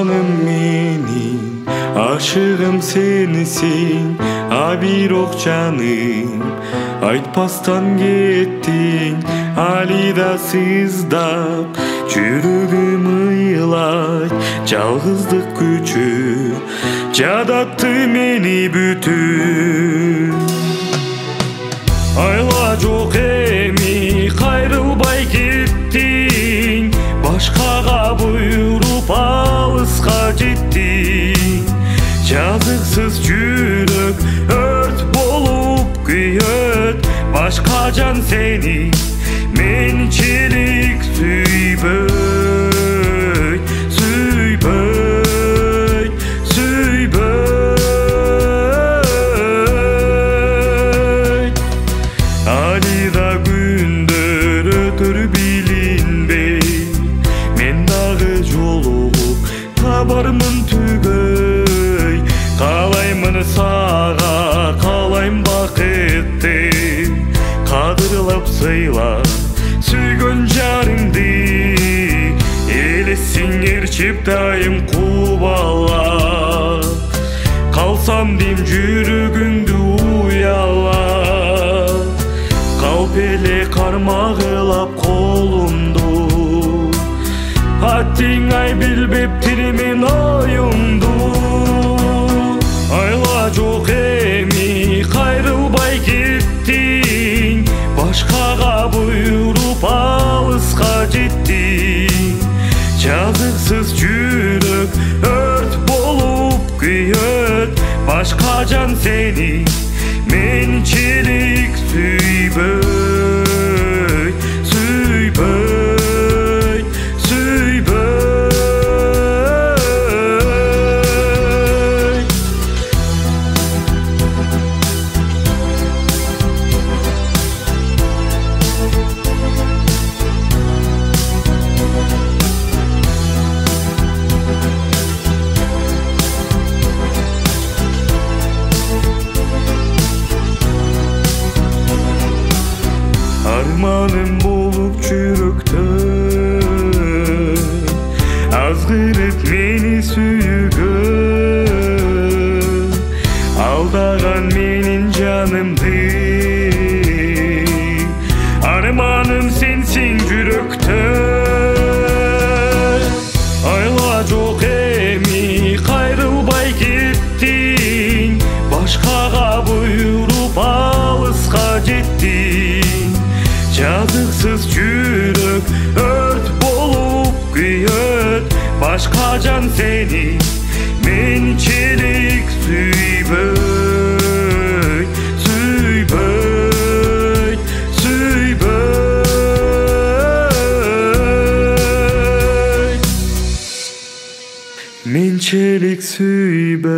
Armanım menin, aşığım senisin, abirok canım. Айтпастан кеттің, алида сыздап, жүрегім ыйлайт, жалғыздық күчі, жадатты мені бүтін. Айла жоқ эми, қайрылбай кеттің, башқаға бұйырып алысқа жеттің. Жазықсыз жүрек өрт болып күйет, başka can seni mençelik süyböy, süyböy, süyböy. Alida gündür ötür bilinbey, men dağı jolup tabarmın tügöy. Қалаймын саға, қалайм бақытты, қадырлап сыйлап сүйген жарыңды. Елесің ерчеп дайым қубалап, қалсам дем жүрегіңді уялап. Қалпеле қармағылап қолымды, аттың ай білбеп тірмен ойымды. Ayla жоқ эми, қайрылбай кеттің, башқаға бұйырып алысқа жеттің. Жазықсыз жүрек өрт болып күйет, башқа жан сені менчелік süyböy, süyböy, süyböy. Armanım bolup çürüktün, azgırıp meni süyügün. Aldağan menin canımdı, armanım sensin жүректün. Ayla жоқ эми, қайрылбай кеттің, башқаға бұйырып алысқа жеттің. Жазықсыз жүрек өрт болып күйет, başka can seni mençelik süyböy, süyböy, süyböy. Mençelik süyböy.